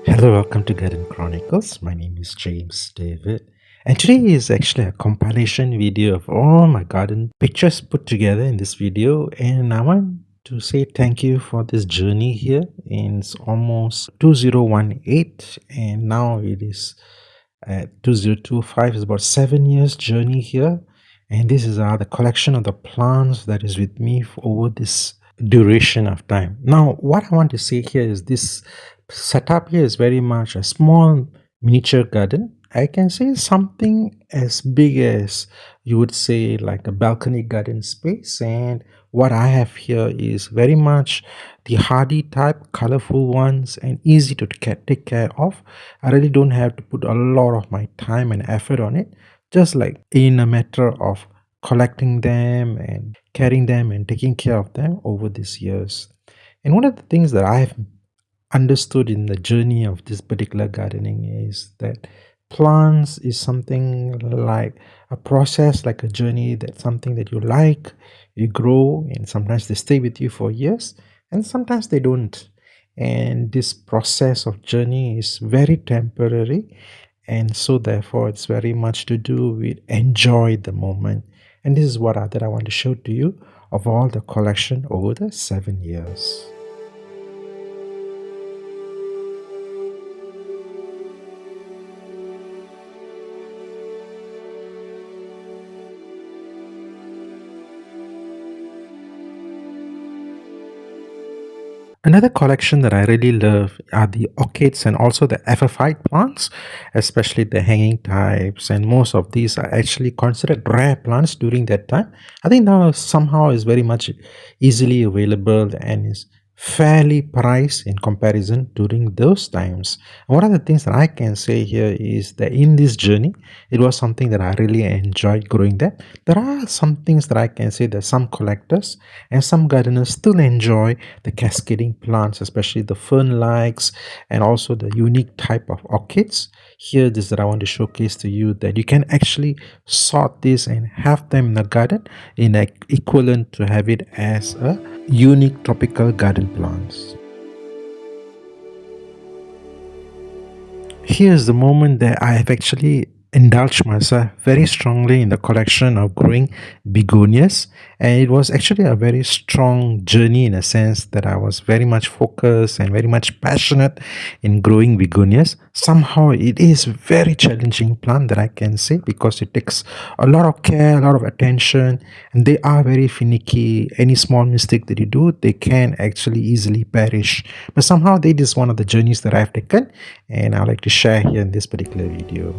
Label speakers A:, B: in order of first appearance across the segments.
A: Hello, welcome to Garden Chronicles. My name is James David, and today is actually a compilation video of all my garden pictures put together in this video. And I want to say thank you for this journey here. And it's almost 2018, and now it is at 2025. It's about 7 years journey here, and this is the collection of the plants that is with me for over this duration of time. Now, what I want to say here is this setup here is very much a small miniature garden. I can say something as big as you would say like a balcony garden space. And what I have here is very much the hardy type, colorful ones, and easy to take care of. I really don't have to put a lot of my time and effort on it. Just like in a matter of collecting them and carrying them and taking care of them over these years. And one of the things that I have understood in the journey of this particular gardening is that plants is something like a process, like a journey, that's something that you like, you grow, and sometimes they stay with you for years, and sometimes they don't. And this process of journey is very temporary, and so therefore it's very much to do with enjoy the moment. And this is what that I want to show to you of all the collection over the 7 years. Another collection that I really love are the orchids and also the epiphyte plants, especially the hanging types. And most of these are actually considered rare plants during that time. I think now somehow is very much easily available and is fairly priced in comparison during those times. And one of the things that I can say here is that in this journey, it was something that I really enjoyed growing that. There are some things that I can say that some collectors and some gardeners still enjoy the cascading plants, especially the fern likes and also the unique type of orchids. Here, this that I want to showcase to you that you can actually sort this and have them in the garden in equivalent to have it as a unique tropical garden plants. Here's the moment that I have actually indulged myself very strongly in the collection of growing begonias, and it was actually a very strong journey in a sense that I was very much focused and very much passionate in growing begonias. Somehow it is very challenging plant that I can say, because it takes a lot of care, a lot of attention, and they are very finicky. Any small mistake that you do, they can actually easily perish. But somehow that is one of the journeys that I've taken, and I like to share here in this particular video.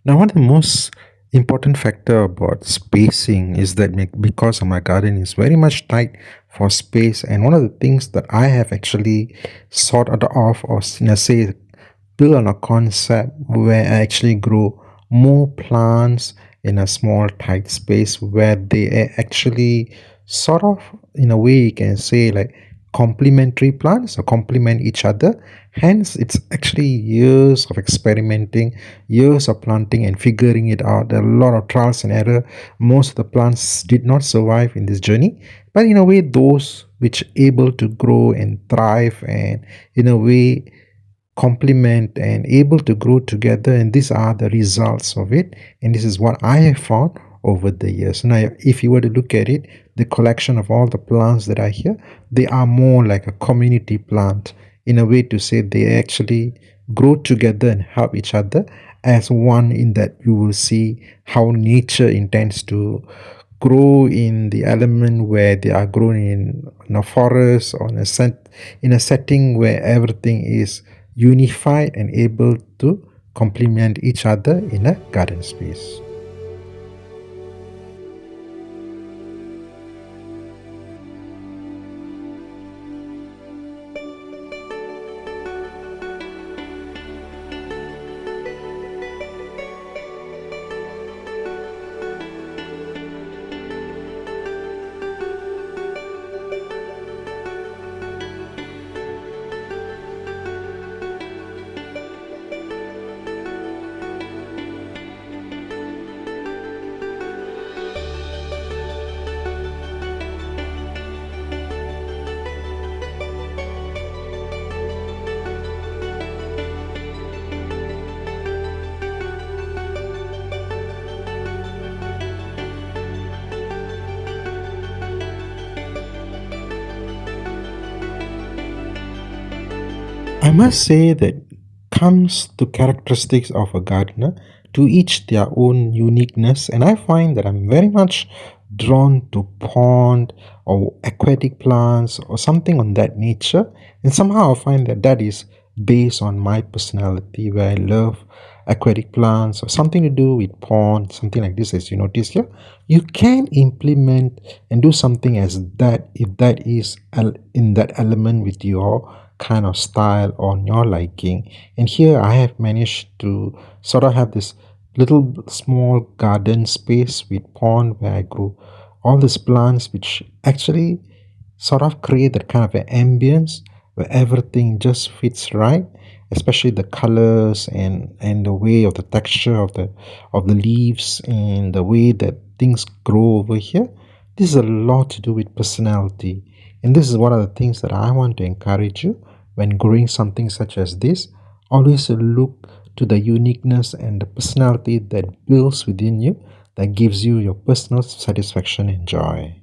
A: Now, one of the most important factor about spacing is that because my garden is very much tight for space, and one of the things that I have actually sorted off, or say build on a concept where I actually grow more plants in a small tight space, where they actually sort of, in a way you can say, like complementary plants or complement each other. Hence it's actually years of experimenting, years of planting and figuring it out. There are a lot of trials and error. Most of the plants did not survive in this journey, but in a way those which able to grow and thrive and in a way complement and able to grow together, and these are the results of it, and this is what I have found over the years. Now if you were to look at it, the collection of all the plants that are here, they are more like a community plant, in a way to say they actually grow together and help each other as one, in that you will see how nature intends to grow in the element where they are grown in a forest or in a setting where everything is unified and able to complement each other in a garden space. I must say that comes to characteristics of a gardener, to each their own uniqueness, and I find that I'm very much drawn to pond or aquatic plants or something on that nature, and somehow I find that that is based on my personality, where I love aquatic plants or something to do with pond, something like this. As you notice here, you can implement and do something as that, if that is in that element with your kind of style on your liking. And here I have managed to sort of have this little small garden space with pond where I grow all these plants, which actually sort of create that kind of an ambience where everything just fits right, especially the colors and the way of the texture of the leaves and the way that things grow over here. This is a lot to do with personality, and this is one of the things that I want to encourage you when growing something such as this. Always look to the uniqueness and the personality that builds within you, that gives you your personal satisfaction and joy.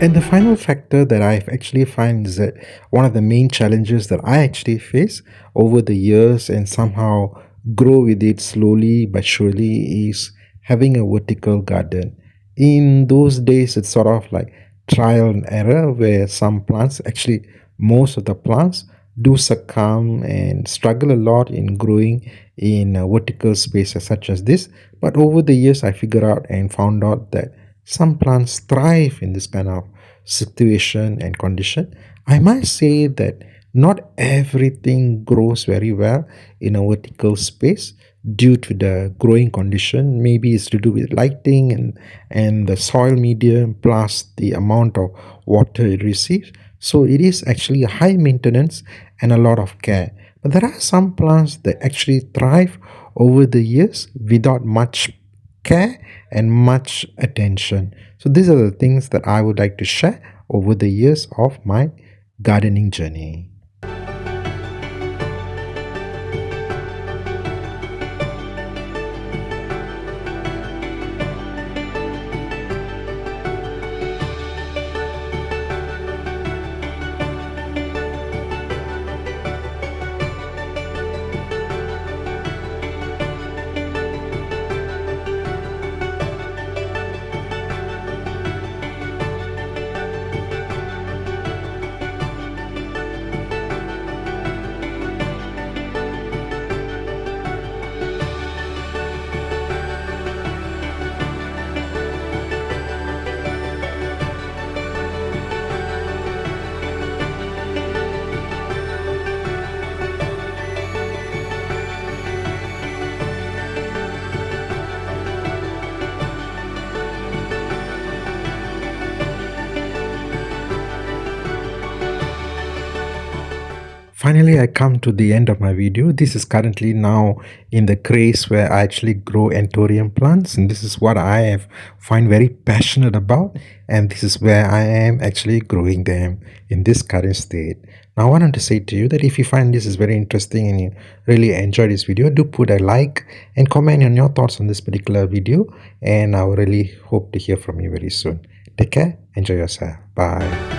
A: And the final factor that I've actually find is that one of the main challenges that I actually face over the years and somehow grow with it slowly but surely is having a vertical garden. In those days, it's sort of like trial and error, where some plants, actually most of the plants, do succumb and struggle a lot in growing in vertical spaces such as this. But over the years, I figured out and found out that some plants thrive in this kind of situation and condition. I must say that not everything grows very well in a vertical space due to the growing condition. Maybe it's to do with lighting and the soil medium plus the amount of water it receives. So it is actually a high maintenance and a lot of care. But there are some plants that actually thrive over the years without much care and much attention. So these are the things that I would like to share over the years of my gardening journey. finally I come to the end of my video. This is currently now in the craze where I actually grow Anthurium plants, and this is what I have find very passionate about, and this is where I am actually growing them in this current state. Now I wanted to say to you that if you find this is very interesting and you really enjoy this video, do put a like and comment on your thoughts on this particular video, and I will really hope to hear from you very soon. Take care, enjoy yourself, bye.